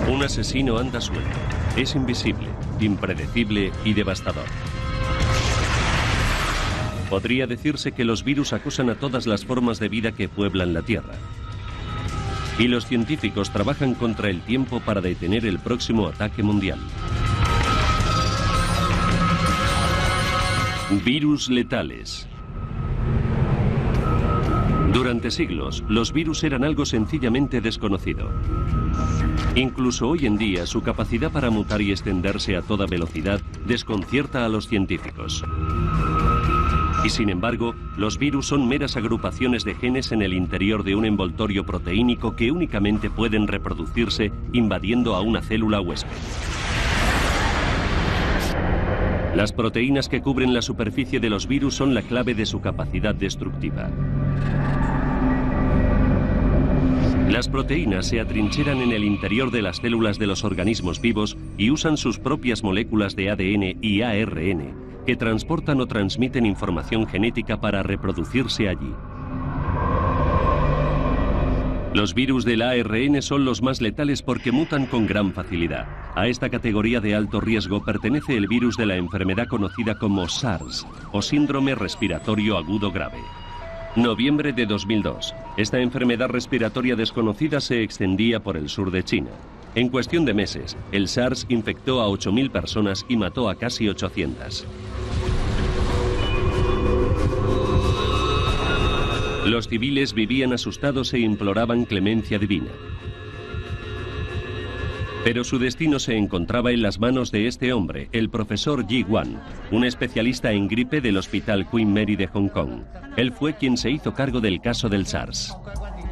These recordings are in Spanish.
Un asesino anda suelto. Es invisible, impredecible y devastador. Podría decirse que los virus acosan a todas las formas de vida que pueblan la Tierra. Y los científicos trabajan contra el tiempo para detener el próximo ataque mundial. Virus letales. Durante siglos, los virus eran algo sencillamente desconocido. Incluso hoy en día, su capacidad para mutar y extenderse a toda velocidad desconcierta a los científicos. Y sin embargo, los virus son meras agrupaciones de genes en el interior de un envoltorio proteínico que únicamente pueden reproducirse invadiendo a una célula huésped. Las proteínas que cubren la superficie de los virus son la clave de su capacidad destructiva. Las proteínas se atrincheran en el interior de las células de los organismos vivos y usan sus propias moléculas de ADN y ARN, que transportan o transmiten información genética para reproducirse allí. Los virus del ARN son los más letales porque mutan con gran facilidad. A esta categoría de alto riesgo pertenece el virus de la enfermedad conocida como SARS, o síndrome respiratorio agudo grave. Noviembre de 2002. Esta enfermedad respiratoria desconocida se extendía por el sur de China. En cuestión de meses, el SARS infectó a 8.000 personas y mató a casi 800. Los civiles vivían asustados e imploraban clemencia divina. Pero su destino se encontraba en las manos de este hombre, el profesor Yi Wan, un especialista en gripe del Hospital Queen Mary de Hong Kong. Él fue quien se hizo cargo del caso del SARS.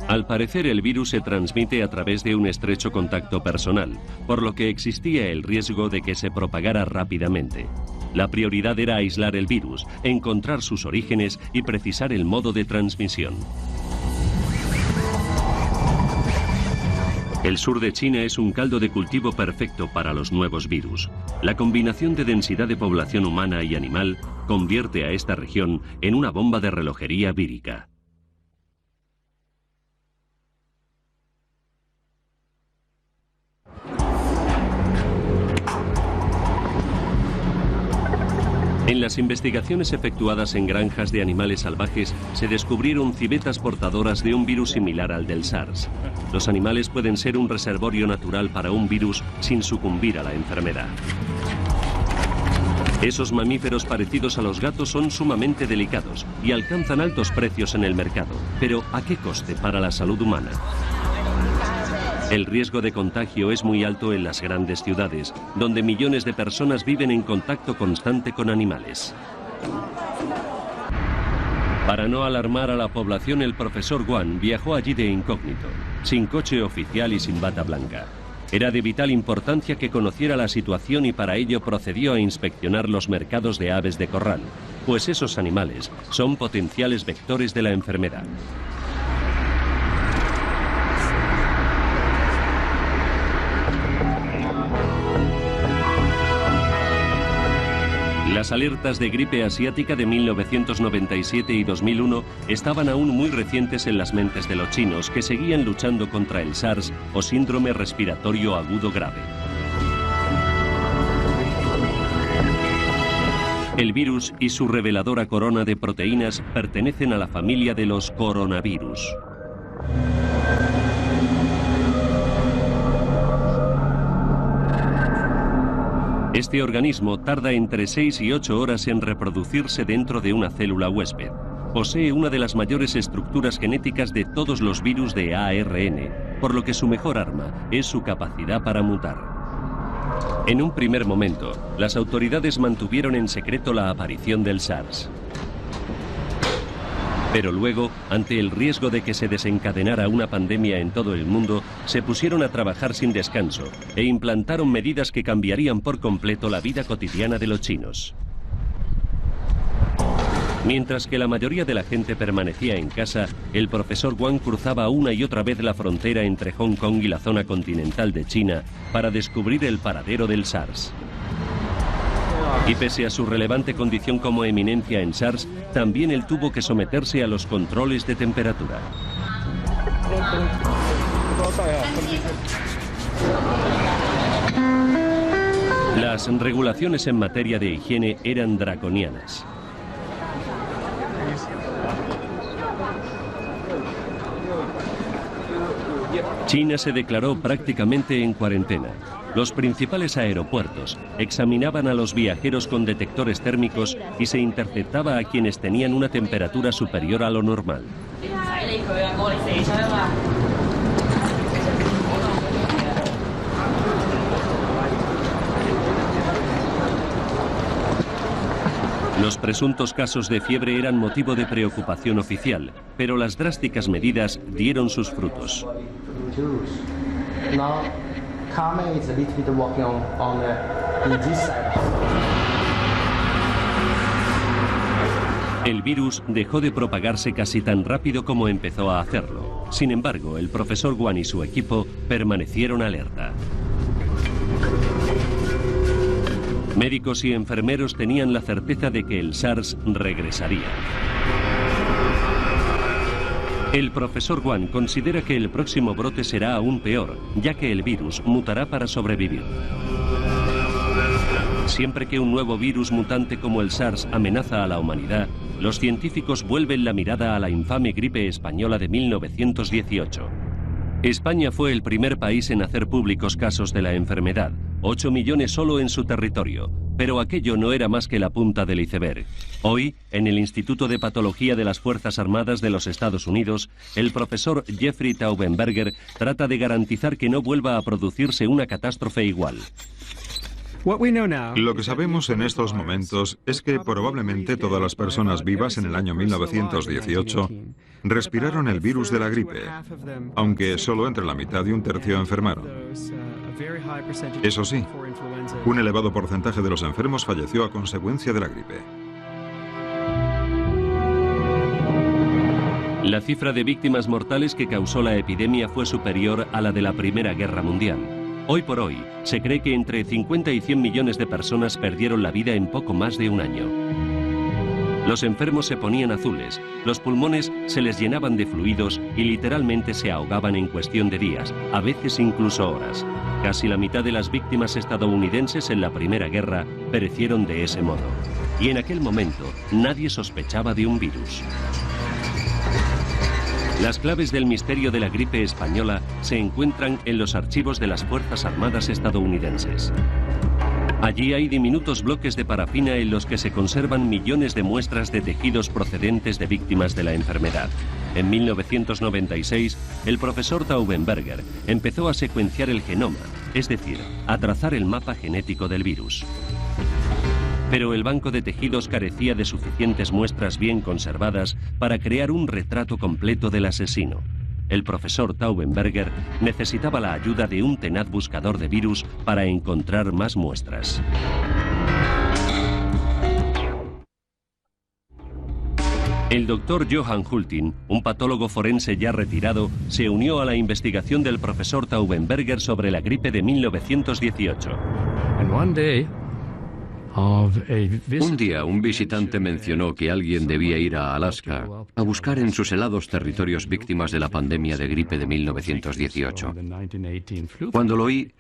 Al parecer, el virus se transmite a través de un estrecho contacto personal, por lo que existía el riesgo de que se propagara rápidamente. La prioridad era aislar el virus, encontrar sus orígenes y precisar el modo de transmisión. El sur de China es un caldo de cultivo perfecto para los nuevos virus. La combinación de densidad de población humana y animal convierte a esta región en una bomba de relojería vírica. En las investigaciones efectuadas en granjas de animales salvajes se descubrieron civetas portadoras de un virus similar al del SARS. Los animales pueden ser un reservorio natural para un virus sin sucumbir a la enfermedad. Esos mamíferos parecidos a los gatos son sumamente delicados y alcanzan altos precios en el mercado. Pero ¿a qué coste para la salud humana? El riesgo de contagio es muy alto en las grandes ciudades, donde millones de personas viven en contacto constante con animales. Para no alarmar a la población, el profesor Wan viajó allí de incógnito, sin coche oficial y sin bata blanca. Era de vital importancia que conociera la situación y para ello procedió a inspeccionar los mercados de aves de corral, pues esos animales son potenciales vectores de la enfermedad. Las alertas de gripe asiática de 1997 y 2001 estaban aún muy recientes en las mentes de los chinos, que seguían luchando contra el SARS o síndrome respiratorio agudo grave. El virus y su reveladora corona de proteínas pertenecen a la familia de los coronavirus. Este organismo tarda entre 6 y 8 horas en reproducirse dentro de una célula huésped. Posee una de las mayores estructuras genéticas de todos los virus de ARN, por lo que su mejor arma es su capacidad para mutar. En un primer momento, las autoridades mantuvieron en secreto la aparición del SARS. Pero luego, ante el riesgo de que se desencadenara una pandemia en todo el mundo, se pusieron a trabajar sin descanso e implantaron medidas que cambiarían por completo la vida cotidiana de los chinos. Mientras que la mayoría de la gente permanecía en casa, el profesor Wang cruzaba una y otra vez la frontera entre Hong Kong y la zona continental de China para descubrir el paradero del SARS. Y pese a su relevante condición como eminencia en SARS, también él tuvo que someterse a los controles de temperatura. Las regulaciones en materia de higiene eran draconianas. China se declaró prácticamente en cuarentena. Los principales aeropuertos examinaban a los viajeros con detectores térmicos y se interceptaba a quienes tenían una temperatura superior a lo normal. Los presuntos casos de fiebre eran motivo de preocupación oficial, pero las drásticas medidas dieron sus frutos. El virus dejó de propagarse casi tan rápido como empezó a hacerlo. Sin embargo, el profesor Guan y su equipo permanecieron alerta. Médicos y enfermeros tenían la certeza de que el SARS regresaría. El profesor Guan considera que el próximo brote será aún peor, ya que el virus mutará para sobrevivir. Siempre que un nuevo virus mutante como el SARS amenaza a la humanidad, los científicos vuelven la mirada a la infame gripe española de 1918. España fue el primer país en hacer públicos casos de la enfermedad, 8 millones solo en su territorio, pero aquello no era más que la punta del iceberg. Hoy, en el Instituto de Patología de las Fuerzas Armadas de los Estados Unidos, el profesor Jeffrey Taubenberger trata de garantizar que no vuelva a producirse una catástrofe igual. Lo que sabemos en estos momentos es que probablemente todas las personas vivas en el año 1918 respiraron el virus de la gripe, aunque solo entre la mitad y un tercio enfermaron. Eso sí, un elevado porcentaje de los enfermos falleció a consecuencia de la gripe. La cifra de víctimas mortales que causó la epidemia fue superior a la de la Primera Guerra Mundial. Hoy por hoy, se cree que entre 50 y 100 millones de personas perdieron la vida en poco más de un año. Los enfermos se ponían azules, los pulmones se les llenaban de fluidos y literalmente se ahogaban en cuestión de días, a veces incluso horas. Casi la mitad de las víctimas estadounidenses en la Primera Guerra perecieron de ese modo. Y en aquel momento, nadie sospechaba de un virus. Las claves del misterio de la gripe española se encuentran en los archivos de las Fuerzas Armadas estadounidenses. Allí hay diminutos bloques de parafina en los que se conservan millones de muestras de tejidos procedentes de víctimas de la enfermedad. En 1996, el profesor Taubenberger empezó a secuenciar el genoma, es decir, a trazar el mapa genético del virus. Pero el banco de tejidos carecía de suficientes muestras bien conservadas para crear un retrato completo del asesino. El profesor Taubenberger necesitaba la ayuda de un tenaz buscador de virus para encontrar más muestras. El doctor Johann Hultin, un patólogo forense ya retirado, se unió a la investigación del profesor Taubenberger sobre la gripe de 1918. Un día, un visitante mencionó que alguien debía ir a Alaska a buscar en sus helados territorios víctimas de la pandemia de gripe de 1918. Cuando lo oí,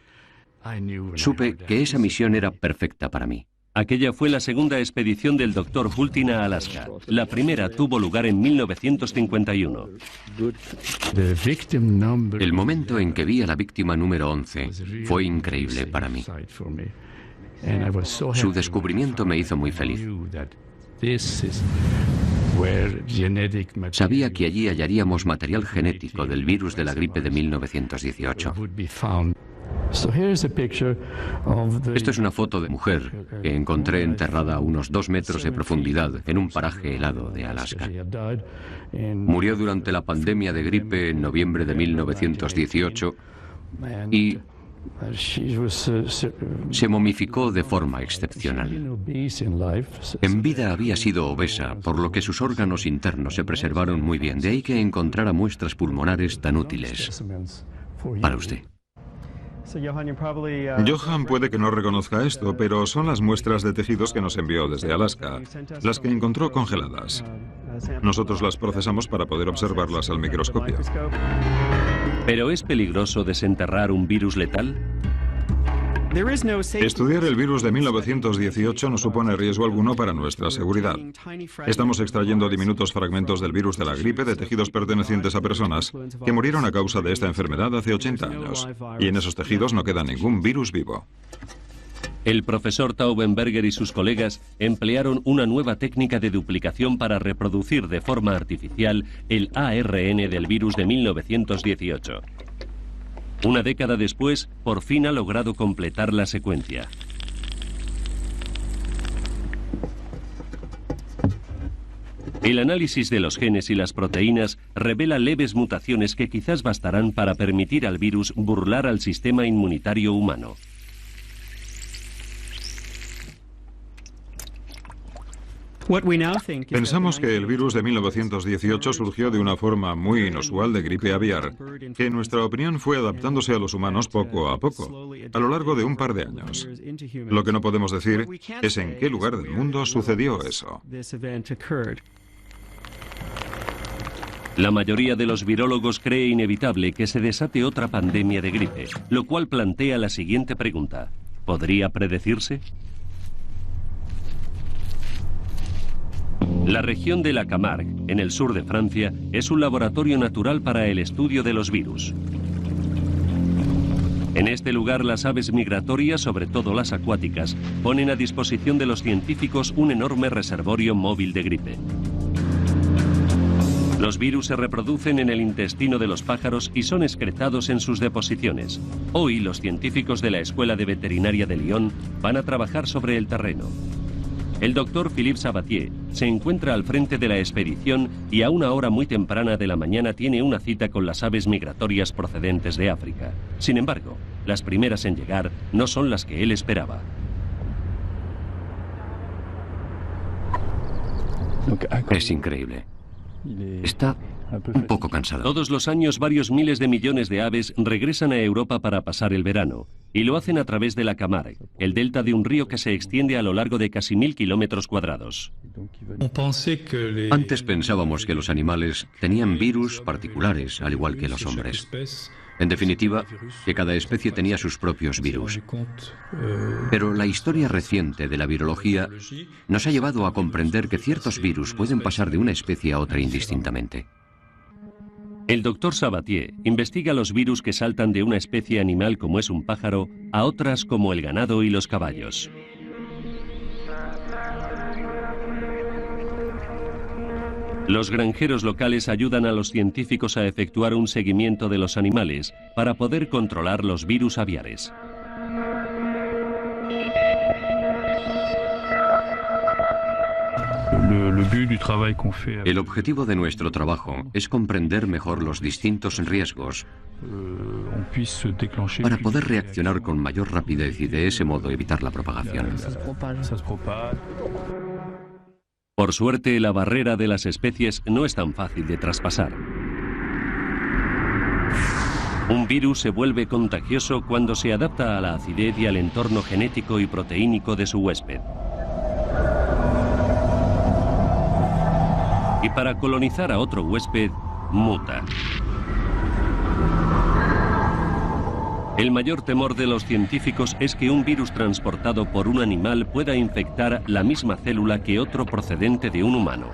supe que esa misión era perfecta para mí. Aquella fue la segunda expedición del Dr. Hultin a Alaska. La primera tuvo lugar en 1951. El momento en que vi a la víctima número 11 fue increíble para mí. Su descubrimiento me hizo muy feliz. Sabía que allí hallaríamos material genético del virus de la gripe de 1918. Esto es una foto de mujer que encontré enterrada a unos 2 metros de profundidad en un paraje helado de Alaska. Murió durante la pandemia de gripe en noviembre de 1918 y se momificó de forma excepcional. En vida había sido obesa, por lo que sus órganos internos se preservaron muy bien. De ahí que encontrara muestras pulmonares tan útiles para usted. Johann puede que no reconozca esto, pero son las muestras de tejidos que nos envió desde Alaska, las que encontró congeladas. Nosotros las procesamos para poder observarlas al microscopio. ¿Pero es peligroso desenterrar un virus letal? Estudiar el virus de 1918 no supone riesgo alguno para nuestra seguridad. Estamos extrayendo diminutos fragmentos del virus de la gripe de tejidos pertenecientes a personas que murieron a causa de esta enfermedad hace 80 años. Y en esos tejidos no queda ningún virus vivo. El profesor Taubenberger y sus colegas emplearon una nueva técnica de duplicación para reproducir de forma artificial el ARN del virus de 1918. Una década después, por fin ha logrado completar la secuencia. El análisis de los genes y las proteínas revela leves mutaciones que quizás bastarán para permitir al virus burlar al sistema inmunitario humano. Pensamos que el virus de 1918 surgió de una forma muy inusual de gripe aviar, que en nuestra opinión fue adaptándose a los humanos poco a poco, a lo largo de un par de años. Lo que no podemos decir es en qué lugar del mundo sucedió eso. La mayoría de los virólogos cree inevitable que se desate otra pandemia de gripe, lo cual plantea la siguiente pregunta: ¿podría predecirse? La región de la Camargue, en el sur de Francia, es un laboratorio natural para el estudio de los virus. En este lugar, las aves migratorias, sobre todo las acuáticas, ponen a disposición de los científicos un enorme reservorio móvil de gripe. Los virus se reproducen en el intestino de los pájaros y son excretados en sus deposiciones. Hoy, los científicos de la Escuela de Veterinaria de Lyon van a trabajar sobre el terreno. El doctor Philippe Sabatier se encuentra al frente de la expedición y a una hora muy temprana de la mañana tiene una cita con las aves migratorias procedentes de África. Sin embargo, las primeras en llegar no son las que él esperaba. Es increíble. Está un poco cansado. Todos los años varios miles de millones de aves regresan a Europa para pasar el verano, y lo hacen a través de la Camargue, el delta de un río que se extiende a lo largo de casi 1000 kilómetros cuadrados. Antes pensábamos que los animales tenían virus particulares, al igual que los hombres. En definitiva, que cada especie tenía sus propios virus. Pero la historia reciente de la virología nos ha llevado a comprender que ciertos virus pueden pasar de una especie a otra indistintamente. El doctor Sabatier investiga los virus que saltan de una especie animal como es un pájaro a otras como el ganado y los caballos. Los granjeros locales ayudan a los científicos a efectuar un seguimiento de los animales para poder controlar los virus aviares. El objetivo de nuestro trabajo es comprender mejor los distintos riesgos para poder reaccionar con mayor rapidez y de ese modo evitar la propagación. Por suerte, la barrera de las especies no es tan fácil de traspasar. Un virus se vuelve contagioso cuando se adapta a la acidez y al entorno genético y proteínico de su huésped. Y para colonizar a otro huésped, muta. El mayor temor de los científicos es que un virus transportado por un animal pueda infectar la misma célula que otro procedente de un humano.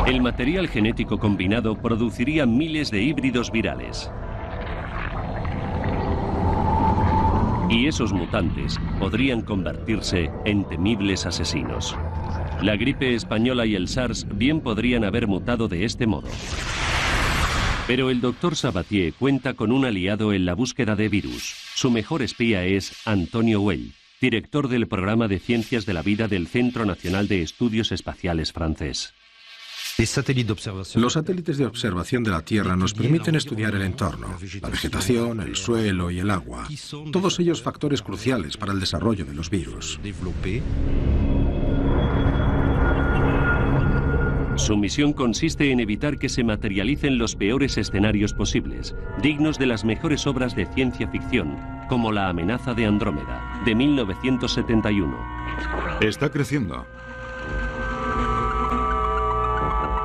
El material genético combinado produciría miles de híbridos virales. Y esos mutantes podrían convertirse en temibles asesinos. La gripe española y el SARS bien podrían haber mutado de este modo. Pero el doctor Sabatier cuenta con un aliado en la búsqueda de virus. Su mejor espía es Antonio Weil, director del programa de Ciencias de la Vida del Centro Nacional de Estudios Espaciales francés. Los satélites de observación de la Tierra nos permiten estudiar el entorno, la vegetación, el suelo y el agua, todos ellos factores cruciales para el desarrollo de los virus. Su misión consiste en evitar que se materialicen los peores escenarios posibles, dignos de las mejores obras de ciencia ficción, como La amenaza de Andrómeda, de 1971. Está creciendo.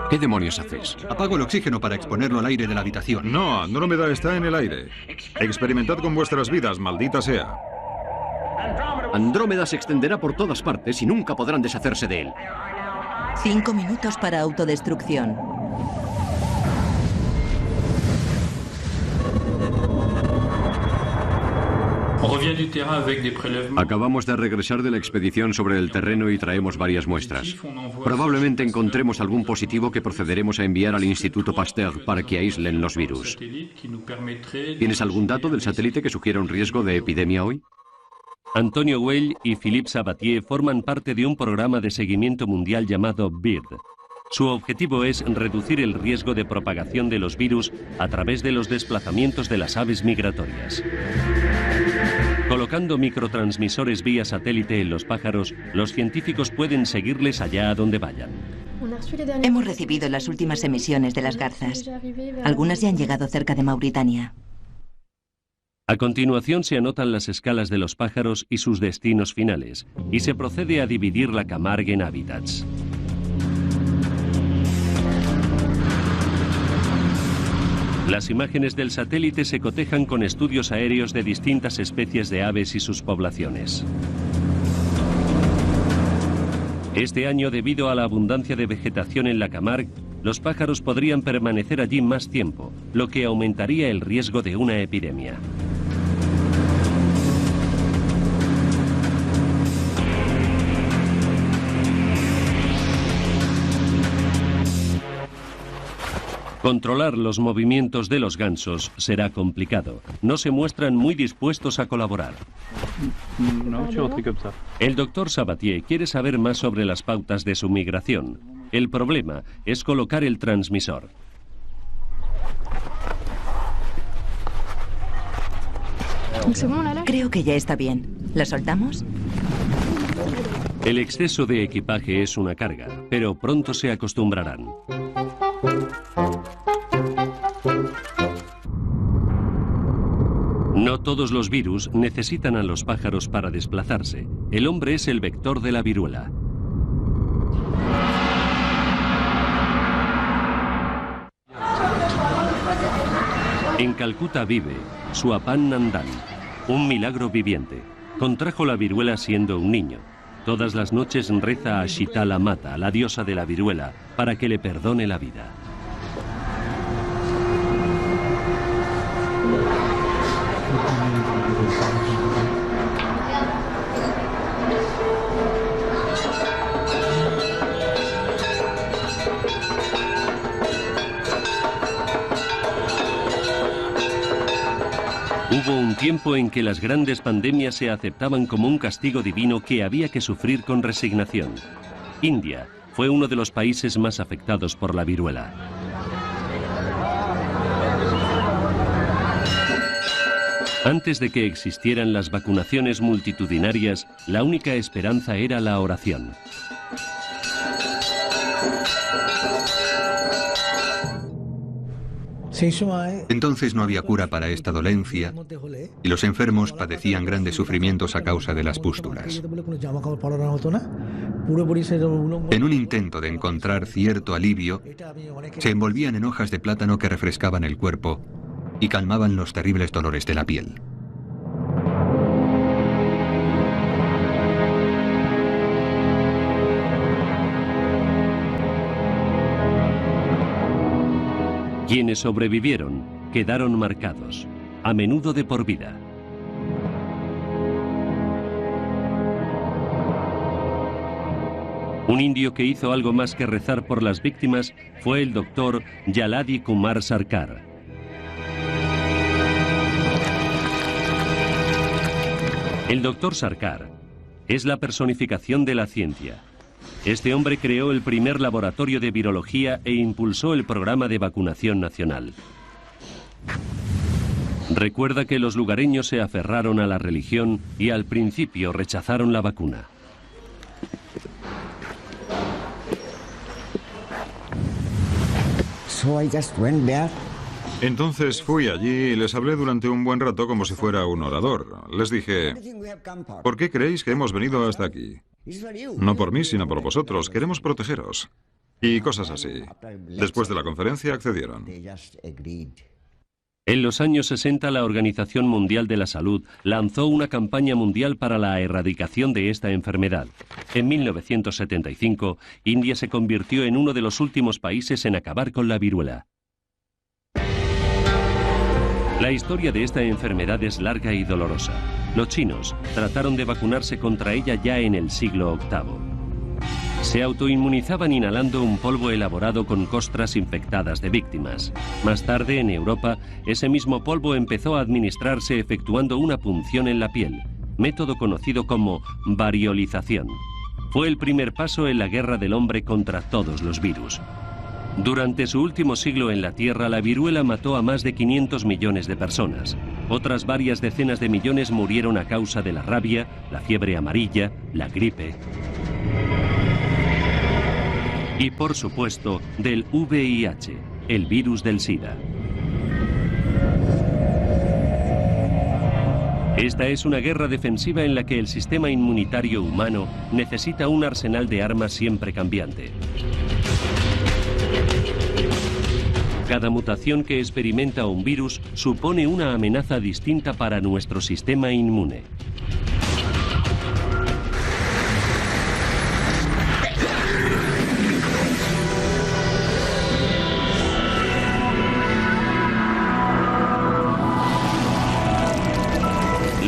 ¿Qué demonios haces? Apago el oxígeno para exponerlo al aire de la habitación. No, Andrómeda está en el aire. Experimentad con vuestras vidas, maldita sea. Andrómeda se extenderá por todas partes y nunca podrán deshacerse de él. 5 minutos para autodestrucción. Acabamos de regresar de la expedición sobre el terreno y traemos varias muestras. Probablemente encontremos algún positivo que procederemos a enviar al Instituto Pasteur para que aíslen los virus. ¿Tienes algún dato del satélite que sugiera un riesgo de epidemia hoy? Antonio Güell y Philippe Sabatier forman parte de un programa de seguimiento mundial llamado BIRD. Su objetivo es reducir el riesgo de propagación de los virus a través de los desplazamientos de las aves migratorias. Colocando microtransmisores vía satélite en los pájaros, los científicos pueden seguirles allá a donde vayan. Hemos recibido las últimas emisiones de las garzas. Algunas ya han llegado cerca de Mauritania. A continuación se anotan las escalas de los pájaros y sus destinos finales, y se procede a dividir la Camargue en hábitats. Las imágenes del satélite se cotejan con estudios aéreos de distintas especies de aves y sus poblaciones. Este año, debido a la abundancia de vegetación en la Camargue, los pájaros podrían permanecer allí más tiempo, lo que aumentaría el riesgo de una epidemia. Controlar los movimientos de los gansos será complicado. No se muestran muy dispuestos a colaborar. El doctor Sabatier quiere saber más sobre las pautas de su migración. El problema es colocar el transmisor. Creo que ya está bien. ¿La soltamos? El exceso de equipaje es una carga, pero pronto se acostumbrarán. No todos los virus necesitan a los pájaros para desplazarse. El hombre es el vector de la viruela. En Calcuta vive Suapan Nandan, un milagro viviente. Contrajo la viruela siendo un niño. Todas las noches reza a Shitala Mata, la diosa de la viruela, para que le perdone la vida. Hubo un tiempo en que las grandes pandemias se aceptaban como un castigo divino que había que sufrir con resignación. India fue uno de los países más afectados por la viruela. Antes de que existieran las vacunaciones multitudinarias, la única esperanza era la oración. Entonces no había cura para esta dolencia y los enfermos padecían grandes sufrimientos a causa de las pústulas. En un intento de encontrar cierto alivio, se envolvían en hojas de plátano que refrescaban el cuerpo y calmaban los terribles dolores de la piel. Quienes sobrevivieron quedaron marcados, a menudo de por vida. Un indio que hizo algo más que rezar por las víctimas fue el doctor Yaladi Kumar Sarkar. El doctor Sarkar es la personificación de la ciencia. Este hombre creó el primer laboratorio de virología e impulsó el programa de vacunación nacional. Recuerda que los lugareños se aferraron a la religión y al principio rechazaron la vacuna. Entonces fui allí y les hablé durante un buen rato como si fuera un orador. Les dije, ¿por qué creéis que hemos venido hasta aquí? No por mí, sino por vosotros. Queremos protegeros. y cosas así. Después de la conferencia accedieron. En los años 60, la Organización Mundial de la Salud lanzó una campaña mundial para la erradicación de esta enfermedad. En 1975, India se convirtió en uno de los últimos países en acabar con la viruela. La historia de esta enfermedad es larga y dolorosa. Los chinos trataron de vacunarse contra ella ya en el siglo VIII. Se autoinmunizaban inhalando un polvo elaborado con costras infectadas de víctimas. Más tarde, en Europa, ese mismo polvo empezó a administrarse efectuando una punción en la piel, método conocido como variolización. Fue el primer paso en la guerra del hombre contra todos los virus. Durante su último siglo en la Tierra, la viruela mató a más de 500 millones de personas. Otras varias decenas de millones murieron a causa de la rabia, la fiebre amarilla, la gripe y, por supuesto, del VIH, el virus del SIDA. Esta es una guerra defensiva en la que el sistema inmunitario humano necesita un arsenal de armas siempre cambiante. Cada mutación que experimenta un virus supone una amenaza distinta para nuestro sistema inmune.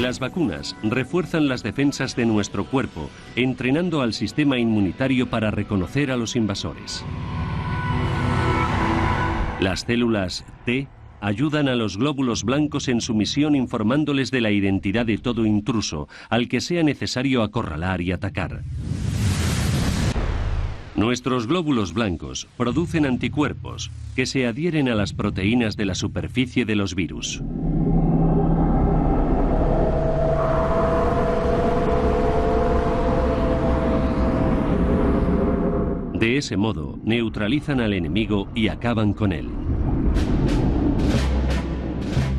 Las vacunas refuerzan las defensas de nuestro cuerpo, entrenando al sistema inmunitario para reconocer a los invasores. Las células T ayudan a los glóbulos blancos en su misión informándoles de la identidad de todo intruso, al que sea necesario acorralar y atacar. Nuestros glóbulos blancos producen anticuerpos que se adhieren a las proteínas de la superficie de los virus. De ese modo, neutralizan al enemigo y acaban con él.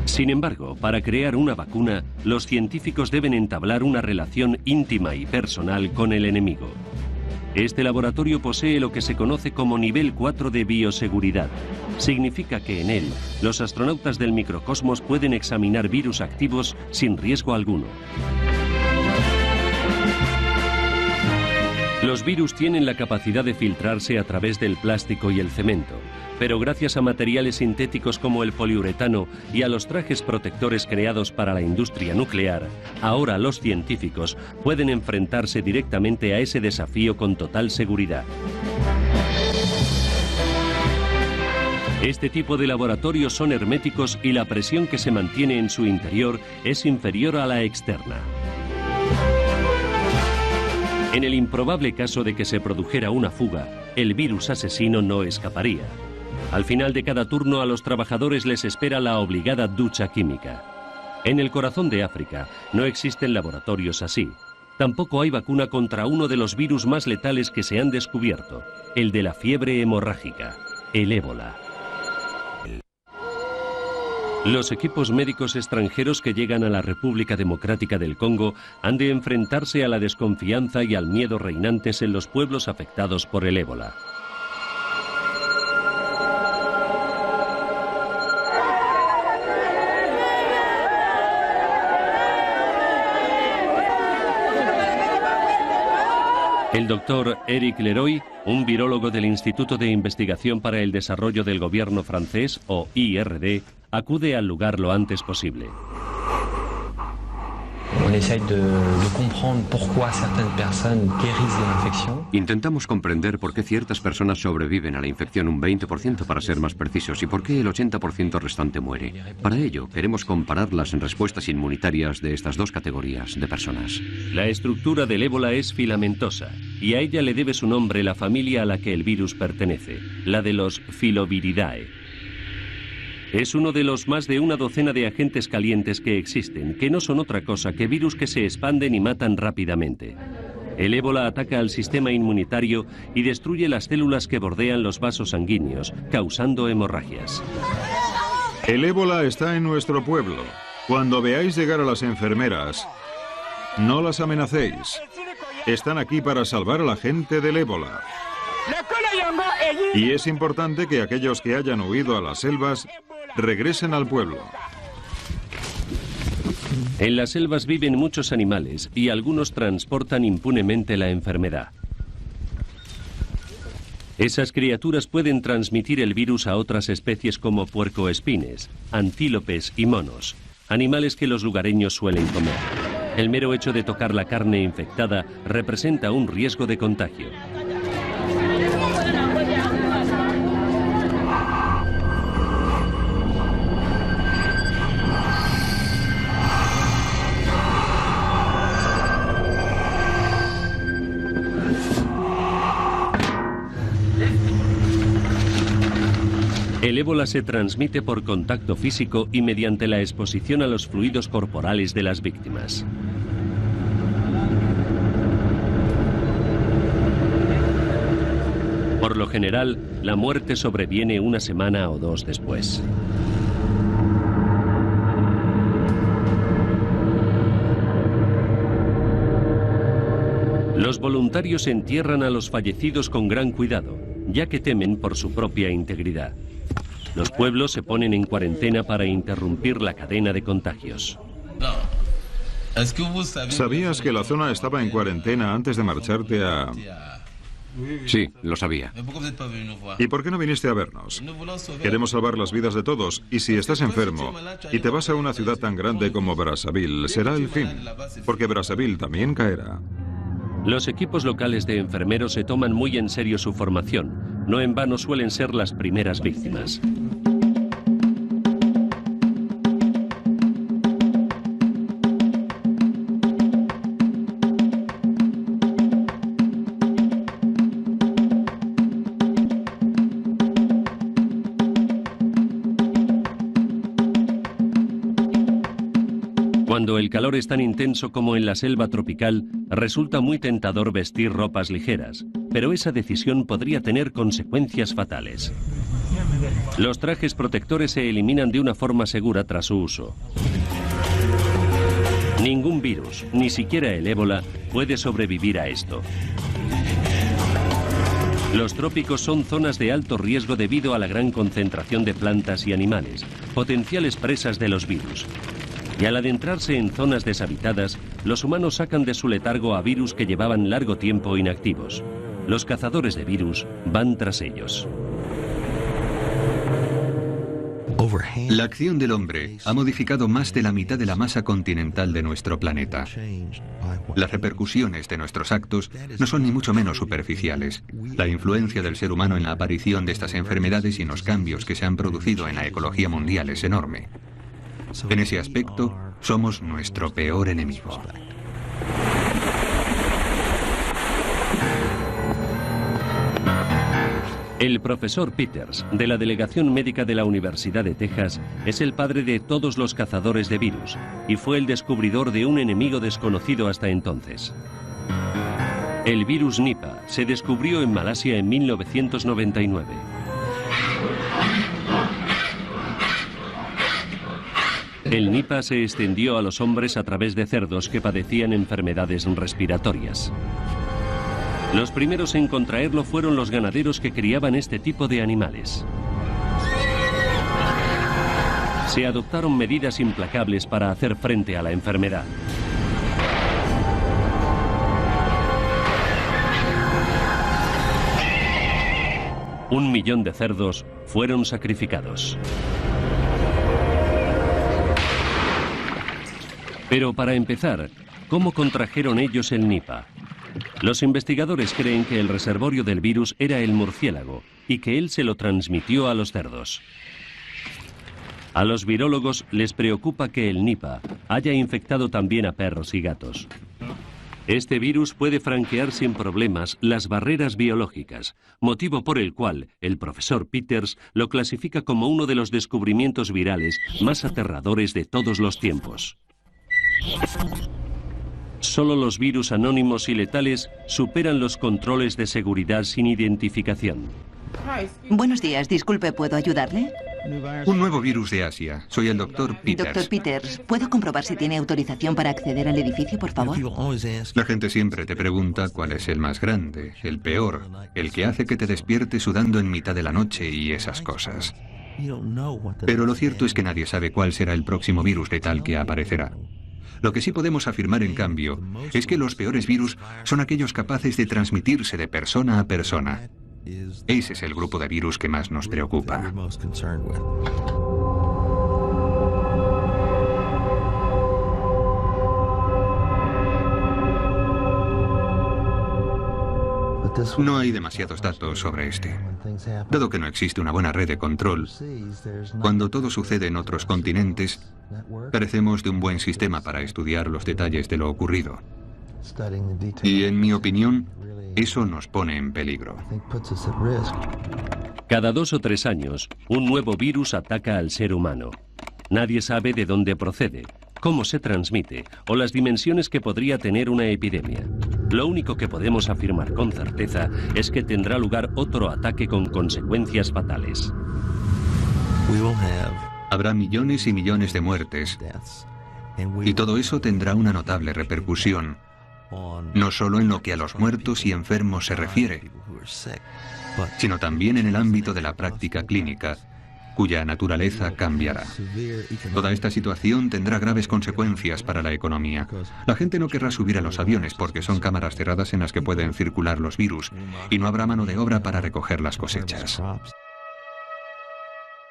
Sin embargo, para crear una vacuna, los científicos deben entablar una relación íntima y personal con el enemigo. Este laboratorio posee lo que se conoce como nivel 4 de bioseguridad. Significa que en él, los astronautas del microcosmos pueden examinar virus activos sin riesgo alguno. Los virus tienen la capacidad de filtrarse a través del plástico y el cemento, pero gracias a materiales sintéticos como el poliuretano y a los trajes protectores creados para la industria nuclear, ahora los científicos pueden enfrentarse directamente a ese desafío con total seguridad. Este tipo de laboratorios son herméticos y la presión que se mantiene en su interior es inferior a la externa. En el improbable caso de que se produjera una fuga, el virus asesino no escaparía. Al final de cada turno a los trabajadores les espera la obligada ducha química. En el corazón de África no existen laboratorios así. Tampoco hay vacuna contra uno de los virus más letales que se han descubierto, el de la fiebre hemorrágica, el ébola. Los equipos médicos extranjeros que llegan a la República Democrática del Congo han de enfrentarse a la desconfianza y al miedo reinantes en los pueblos afectados por el ébola. El doctor Eric Leroy, un virólogo del Instituto de Investigación para el Desarrollo del Gobierno francés, o IRD, acude al lugar lo antes posible. Intentamos comprender por qué ciertas personas sobreviven a la infección un 20%, para ser más precisos, y por qué el 80% restante muere. Para ello, queremos comparar las respuestas inmunitarias de estas dos categorías de personas. La estructura del ébola es filamentosa, y a ella le debe su nombre la familia a la que el virus pertenece, la de los Filoviridae. Es uno de los más de una docena de agentes calientes que existen, que no son otra cosa que virus que se expanden y matan rápidamente. El ébola ataca al sistema inmunitario y destruye las células que bordean los vasos sanguíneos, causando hemorragias. El ébola está en nuestro pueblo. Cuando veáis llegar a las enfermeras, no las amenacéis. Están aquí para salvar a la gente del ébola. Y es importante que aquellos que hayan huido a las selvas regresen al pueblo. En las selvas viven muchos animales y algunos transportan impunemente la enfermedad. Esas criaturas pueden transmitir el virus a otras especies como puercoespines, antílopes y monos, animales que los lugareños suelen comer. El mero hecho de tocar la carne infectada representa un riesgo de contagio. El ébola se transmite por contacto físico y mediante la exposición a los fluidos corporales de las víctimas. Por lo general, la muerte sobreviene una semana o dos después. Los voluntarios entierran a los fallecidos con gran cuidado, ya que temen por su propia integridad. Los pueblos se ponen en cuarentena para interrumpir la cadena de contagios. ¿Sabías que la zona estaba en cuarentena antes de marcharte a...? Sí, lo sabía. ¿Y por qué no viniste a vernos? Queremos salvar las vidas de todos, y si estás enfermo y te vas a una ciudad tan grande como Brazzaville, será el fin, porque Brazzaville también caerá. Los equipos locales de enfermeros se toman muy en serio su formación. No en vano suelen ser las primeras víctimas. Cuando el calor es tan intenso como en la selva tropical, resulta muy tentador vestir ropas ligeras, pero esa decisión podría tener consecuencias fatales. Los trajes protectores se eliminan de una forma segura tras su uso. Ningún virus, ni siquiera el ébola, puede sobrevivir a esto. Los trópicos son zonas de alto riesgo debido a la gran concentración de plantas y animales, potenciales presas de los virus. Y al adentrarse en zonas deshabitadas, los humanos sacan de su letargo a virus que llevaban largo tiempo inactivos. Los cazadores de virus van tras ellos. La acción del hombre ha modificado más de la mitad de la masa continental de nuestro planeta. Las repercusiones de nuestros actos no son ni mucho menos superficiales. La influencia del ser humano en la aparición de estas enfermedades y en los cambios que se han producido en la ecología mundial es enorme. En ese aspecto, somos nuestro peor enemigo. El profesor Peters, de la Delegación Médica de la Universidad de Texas, es el padre de todos los cazadores de virus y fue el descubridor de un enemigo desconocido hasta entonces. El virus Nipah se descubrió en Malasia en 1999. El Nipah se extendió a los hombres a través de cerdos que padecían enfermedades respiratorias. Los primeros en contraerlo fueron los ganaderos que criaban este tipo de animales. Se adoptaron medidas implacables para hacer frente a la enfermedad. Un millón de cerdos fueron sacrificados. Pero para empezar, ¿cómo contrajeron ellos el Nipah? Los investigadores creen que el reservorio del virus era el murciélago y que él se lo transmitió a los cerdos. A los virólogos les preocupa que el Nipah haya infectado también a perros y gatos. Este virus puede franquear sin problemas las barreras biológicas, motivo por el cual el profesor Peters lo clasifica como uno de los descubrimientos virales más aterradores de todos los tiempos. Solo los virus anónimos y letales superan los controles de seguridad sin identificación. Buenos días, disculpe, ¿puedo ayudarle? Un nuevo virus de Asia. Soy el Dr. Peters. Dr. Peters, ¿puedo comprobar si tiene autorización para acceder al edificio, por favor? La gente siempre te pregunta cuál es el más grande, el peor, el que hace que te despiertes sudando en mitad de la noche y esas cosas. Pero lo cierto es que nadie sabe cuál será el próximo virus letal que aparecerá. Lo que sí podemos afirmar, en cambio, es que los peores virus son aquellos capaces de transmitirse de persona a persona. Ese es el grupo de virus que más nos preocupa. No hay demasiados datos sobre este. Dado que no existe una buena red de control, cuando todo sucede en otros continentes, carecemos de un buen sistema para estudiar los detalles de lo ocurrido. Y en mi opinión, eso nos pone en peligro. Cada 2 o 3 años, un nuevo virus ataca al ser humano. Nadie sabe de dónde procede, cómo se transmite o las dimensiones que podría tener una epidemia. Lo único que podemos afirmar con certeza es que tendrá lugar otro ataque con consecuencias fatales. Habrá millones y millones de muertes, y todo eso tendrá una notable repercusión, no solo en lo que a los muertos y enfermos se refiere, sino también en el ámbito de la práctica clínica, cuya naturaleza cambiará. Toda esta situación tendrá graves consecuencias para la economía. La gente no querrá subir a los aviones porque son cámaras cerradas en las que pueden circular los virus, y no habrá mano de obra para recoger las cosechas.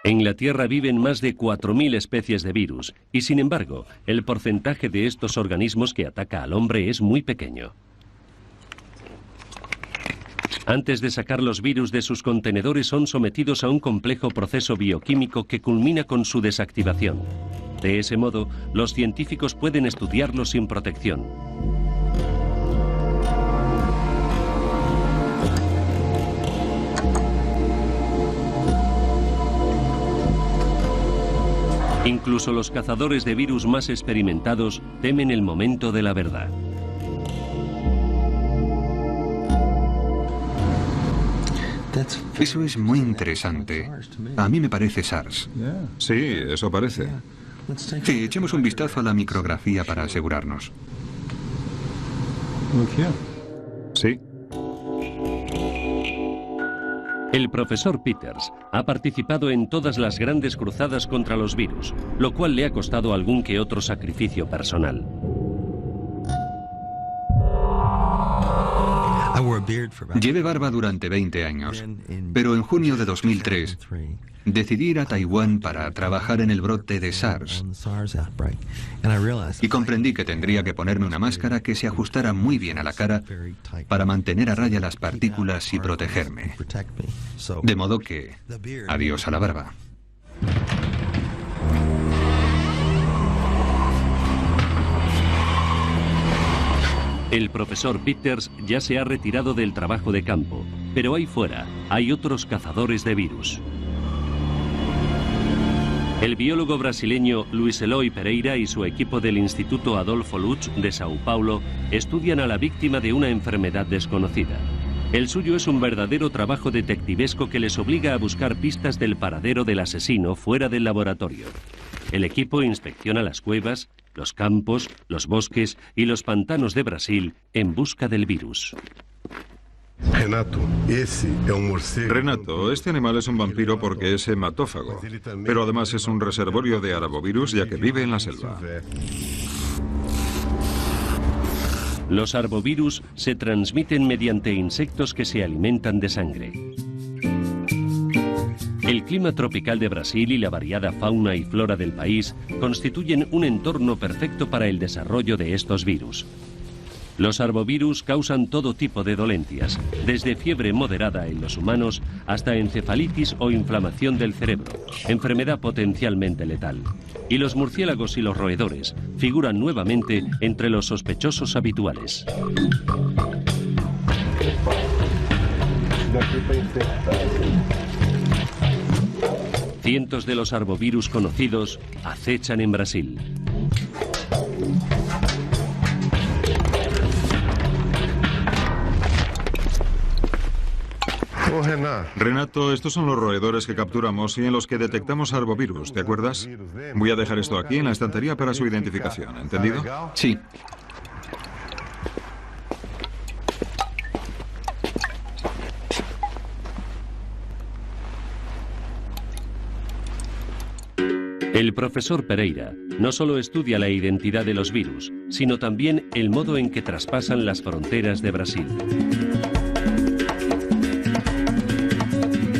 En la Tierra viven más de 4.000 especies de virus, y sin embargo, el porcentaje de estos organismos que ataca al hombre es muy pequeño. Antes de sacar los virus de sus contenedores son sometidos a un complejo proceso bioquímico que culmina con su desactivación. De ese modo, los científicos pueden estudiarlos sin protección. Incluso los cazadores de virus más experimentados temen el momento de la verdad. Eso es muy interesante. A mí me parece SARS. Sí, eso parece. Sí, echemos un vistazo a la micrografía para asegurarnos. Sí. El profesor Peters ha participado en todas las grandes cruzadas contra los virus, lo cual le ha costado algún que otro sacrificio personal. Llevé barba durante 20 años, pero en junio de 2003 decidí ir a Taiwán para trabajar en el brote de SARS y comprendí que tendría que ponerme una máscara que se ajustara muy bien a la cara para mantener a raya las partículas y protegerme. De modo que, adiós a la barba. El profesor Peters ya se ha retirado del trabajo de campo, pero ahí fuera hay otros cazadores de virus. El biólogo brasileño Luis Eloy Pereira y su equipo del Instituto Adolfo Lutz de Sao Paulo estudian a la víctima de una enfermedad desconocida. El suyo es un verdadero trabajo detectivesco que les obliga a buscar pistas del paradero del asesino fuera del laboratorio. El equipo inspecciona las cuevas, los campos, los bosques y los pantanos de Brasil en busca del virus. Renato, este animal es un vampiro porque es hematófago, pero además es un reservorio de arbovirus ya que vive en la selva. Los arbovirus se transmiten mediante insectos que se alimentan de sangre. El clima tropical de Brasil y la variada fauna y flora del país constituyen un entorno perfecto para el desarrollo de estos virus. Los arbovirus causan todo tipo de dolencias, desde fiebre moderada en los humanos hasta encefalitis o inflamación del cerebro, enfermedad potencialmente letal. Y los murciélagos y los roedores figuran nuevamente entre los sospechosos habituales. Cientos de los arbovirus conocidos acechan en Brasil. Renato, estos son los roedores que capturamos y en los que detectamos arbovirus, ¿te acuerdas? Voy a dejar esto aquí en la estantería para su identificación, ¿entendido? Sí. El profesor Pereira no solo estudia la identidad de los virus, sino también el modo en que traspasan las fronteras de Brasil.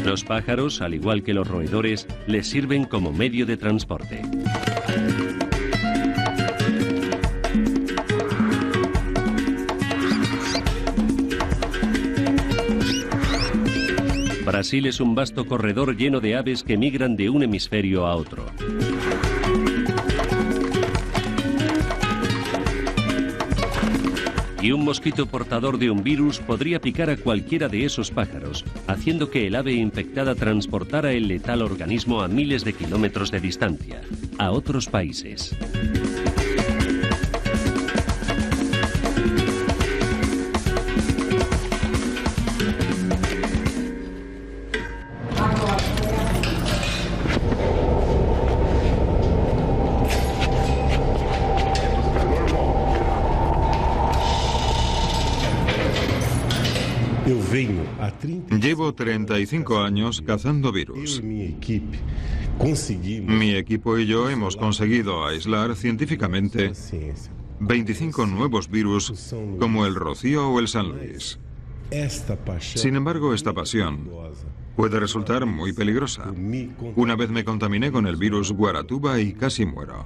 Los pájaros, al igual que los roedores, les sirven como medio de transporte. Brasil es un vasto corredor lleno de aves que migran de un hemisferio a otro. Y un mosquito portador de un virus podría picar a cualquiera de esos pájaros, haciendo que el ave infectada transportara el letal organismo a miles de kilómetros de distancia, a otros países. Llevo 35 años cazando virus. Mi equipo y yo hemos conseguido aislar científicamente 25 nuevos virus como el Rocío o el San Luis. Sin embargo, esta pasión puede resultar muy peligrosa. Una vez me contaminé con el virus Guaratuba y casi muero.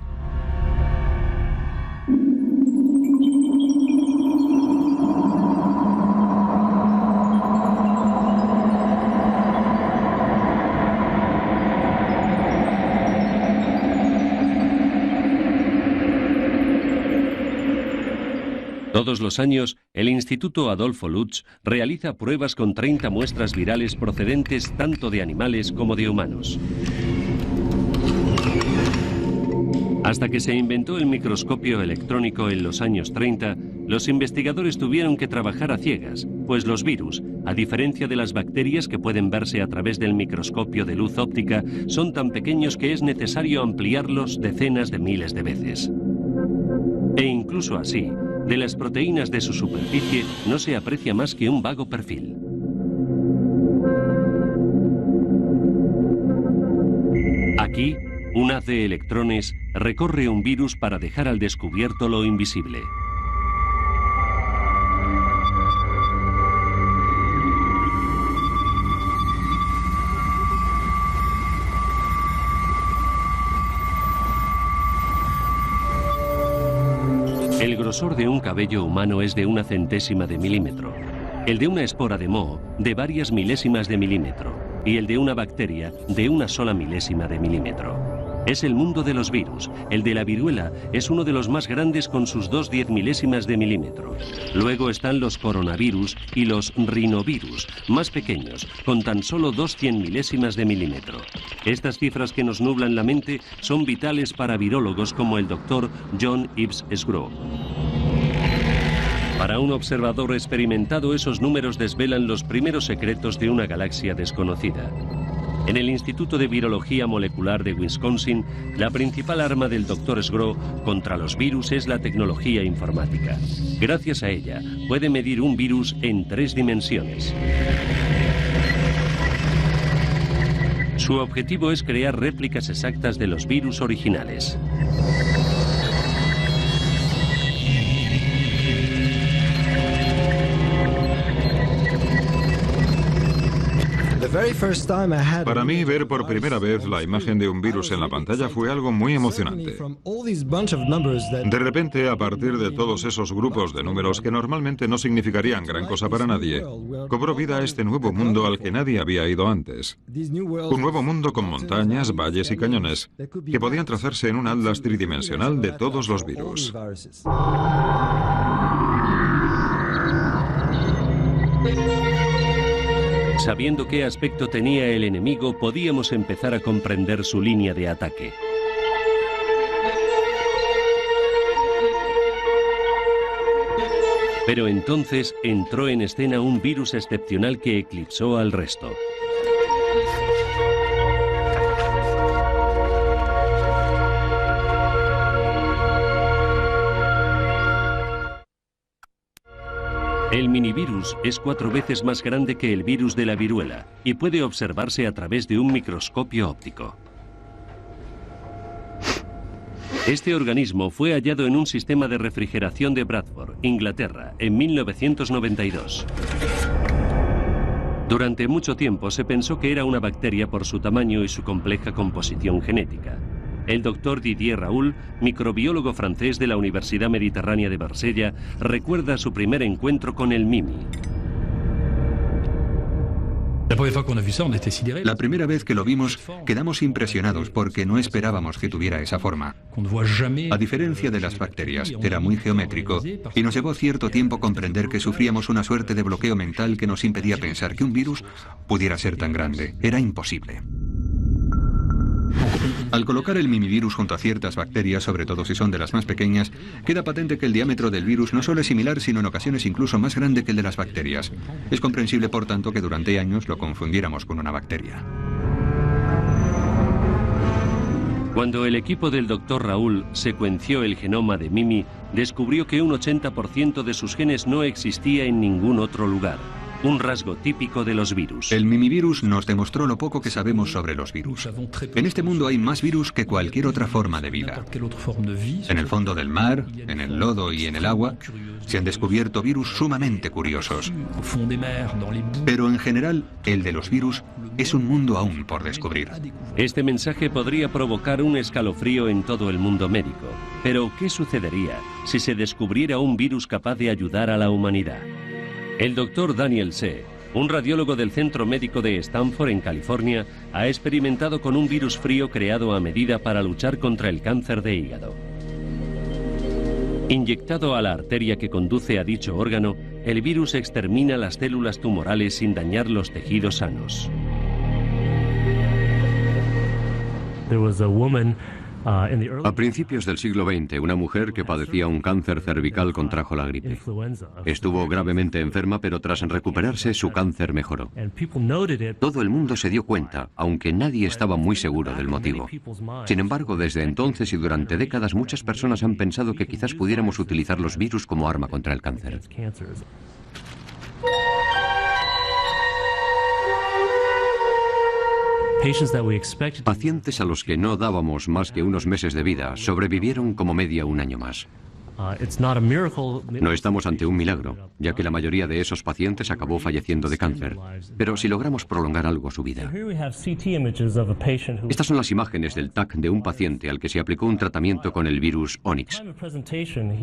Todos los años, el Instituto Adolfo Lutz realiza pruebas con 30 muestras virales procedentes tanto de animales como de humanos. Hasta que se inventó el microscopio electrónico en los años 30, los investigadores tuvieron que trabajar a ciegas, pues los virus, a diferencia de las bacterias que pueden verse a través del microscopio de luz óptica, son tan pequeños que es necesario ampliarlos decenas de miles de veces. E incluso así, de las proteínas de su superficie no se aprecia más que un vago perfil. Aquí, un haz de electrones recorre un virus para dejar al descubierto lo invisible. El grosor de un cabello humano es de 1/100ª de milímetro, el de una espora de moho de varias milésimas de milímetro y el de una bacteria de 1 sola milésima de milímetro. Es el mundo de los virus. El de la viruela es uno de los más grandes con sus 2 10 de milímetro. Luego están los coronavirus y los rinovirus, más pequeños, con tan solo 2 100 de milímetro. Estas cifras que nos nublan la mente son vitales para virólogos como el doctor John Ives Sgro. Para un observador experimentado, esos números desvelan los primeros secretos de una galaxia desconocida. En el Instituto de Virología Molecular de Wisconsin, la principal arma del Dr. Sgro contra los virus es la tecnología informática. Gracias a ella, puede medir un virus en 3 dimensiones. Su objetivo es crear réplicas exactas de los virus originales. Para mí, ver por primera vez la imagen de un virus en la pantalla fue algo muy emocionante. De repente, a partir de todos esos grupos de números que normalmente no significarían gran cosa para nadie, cobró vida este nuevo mundo al que nadie había ido antes. Un nuevo mundo con montañas, valles y cañones, que podían trazarse en un atlas tridimensional de todos los virus. Sabiendo qué aspecto tenía el enemigo, podíamos empezar a comprender su línea de ataque. Pero entonces entró en escena un virus excepcional que eclipsó al resto. El minivirus es 4 veces más grande que el virus de la viruela y puede observarse a través de un microscopio óptico. Este organismo fue hallado en un sistema de refrigeración de Bradford, Inglaterra, en 1992. Durante mucho tiempo se pensó que era una bacteria por su tamaño y su compleja composición genética. El doctor Didier Raoult, microbiólogo francés de la Universidad Mediterránea de Marsella, recuerda su primer encuentro con el Mimi. La primera vez que lo vimos, quedamos impresionados porque no esperábamos que tuviera esa forma. A diferencia de las bacterias, era muy geométrico y nos llevó cierto tiempo comprender que sufríamos una suerte de bloqueo mental que nos impedía pensar que un virus pudiera ser tan grande. Era imposible. Al colocar el mimivirus junto a ciertas bacterias, sobre todo si son de las más pequeñas, queda patente que el diámetro del virus no solo es similar, sino en ocasiones incluso más grande que el de las bacterias. Es comprensible, por tanto, que durante años lo confundiéramos con una bacteria. Cuando el equipo del Dr. Raoult secuenció el genoma de Mimi, descubrió que un 80% de sus genes no existía en ningún otro lugar. Un rasgo típico de los virus. El mimivirus nos demostró lo poco que sabemos sobre los virus. En este mundo hay más virus que cualquier otra forma de vida. En el fondo del mar, en el lodo y en el agua, se han descubierto virus sumamente curiosos. Pero en general, el de los virus es un mundo aún por descubrir. Este mensaje podría provocar un escalofrío en todo el mundo médico. Pero, ¿qué sucedería si se descubriera un virus capaz de ayudar a la humanidad? El doctor Daniel See, un radiólogo del Centro Médico de Stanford en California, ha experimentado con un virus frío creado a medida para luchar contra el cáncer de hígado. Inyectado a la arteria que conduce a dicho órgano, el virus extermina las células tumorales sin dañar los tejidos sanos. A principios del siglo XX, una mujer que padecía un cáncer cervical contrajo la gripe. Estuvo gravemente enferma, pero tras recuperarse, su cáncer mejoró. Todo el mundo se dio cuenta, aunque nadie estaba muy seguro del motivo. Sin embargo, desde entonces y durante décadas, muchas personas han pensado que quizás pudiéramos utilizar los virus como arma contra el cáncer. Pacientes a los que no dábamos más que unos meses de vida sobrevivieron como media un año más. No estamos ante un milagro, ya que la mayoría de esos pacientes acabó falleciendo de cáncer, pero si logramos prolongar algo su vida. Estas son las imágenes del TAC de un paciente al que se aplicó un tratamiento con el virus Onyx.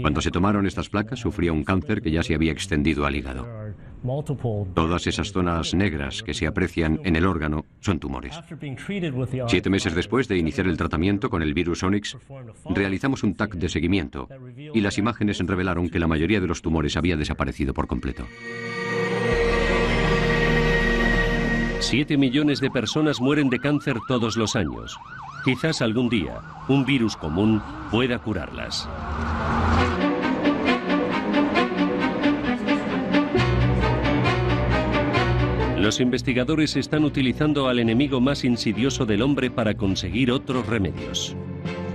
Cuando se tomaron estas placas, sufría un cáncer que ya se había extendido al hígado. Todas esas zonas negras que se aprecian en el órgano son tumores. 7 meses después de iniciar el tratamiento con el virus Onyx, realizamos un TAC de seguimiento y las imágenes revelaron que la mayoría de los tumores había desaparecido por completo. 7 millones de personas mueren de cáncer todos los años. Quizás algún día un virus común pueda curarlas. Los investigadores están utilizando al enemigo más insidioso del hombre para conseguir otros remedios.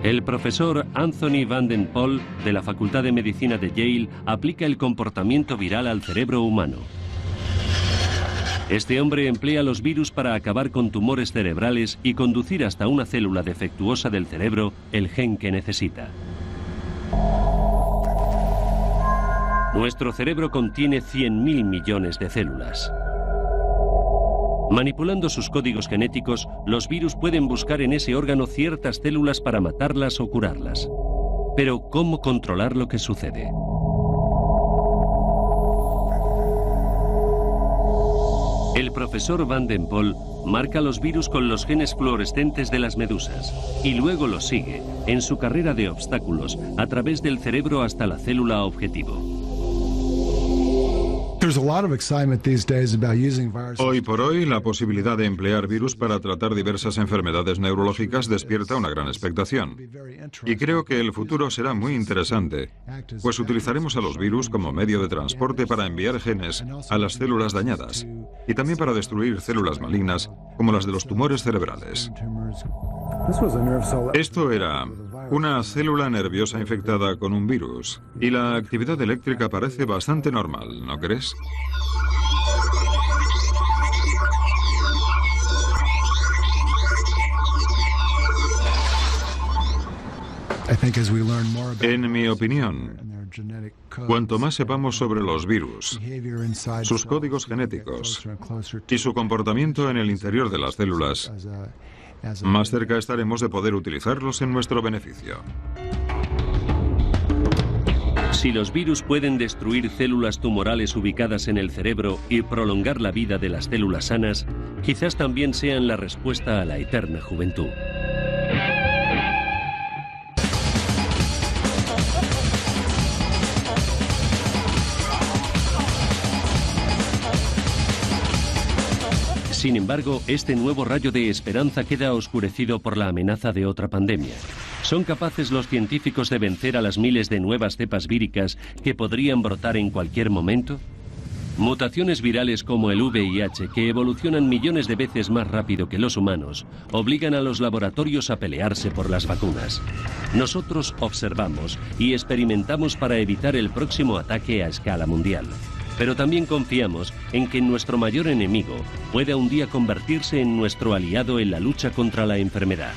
El profesor Anthony Van Den Pol, de la Facultad de Medicina de Yale, aplica el comportamiento viral al cerebro humano. Este hombre emplea los virus para acabar con tumores cerebrales y conducir hasta una célula defectuosa del cerebro el gen que necesita. Nuestro cerebro contiene 100.000 millones de células. Manipulando sus códigos genéticos, los virus pueden buscar en ese órgano ciertas células para matarlas o curarlas. Pero, ¿cómo controlar lo que sucede? El profesor Van Den Pol marca los virus con los genes fluorescentes de las medusas y luego los sigue en su carrera de obstáculos a través del cerebro hasta la célula objetivo. Hoy por hoy, la posibilidad de emplear virus para tratar diversas enfermedades neurológicas despierta una gran expectación. Y creo que el futuro será muy interesante, pues utilizaremos a los virus como medio de transporte para enviar genes a las células dañadas y también para destruir células malignas como las de los tumores cerebrales. Esto era una célula nerviosa infectada con un virus y la actividad eléctrica parece bastante normal, ¿no crees? En mi opinión, cuanto más sepamos sobre los virus, sus códigos genéticos y su comportamiento en el interior de las células, más cerca estaremos de poder utilizarlos en nuestro beneficio. Si los virus pueden destruir células tumorales ubicadas en el cerebro y prolongar la vida de las células sanas, quizás también sean la respuesta a la eterna juventud. Sin embargo, este nuevo rayo de esperanza queda oscurecido por la amenaza de otra pandemia. ¿Son capaces los científicos de vencer a las miles de nuevas cepas víricas que podrían brotar en cualquier momento? Mutaciones virales como el VIH, que evolucionan millones de veces más rápido que los humanos, obligan a los laboratorios a pelearse por las vacunas. Nosotros observamos y experimentamos para evitar el próximo ataque a escala mundial. Pero también confiamos en que nuestro mayor enemigo pueda un día convertirse en nuestro aliado en la lucha contra la enfermedad.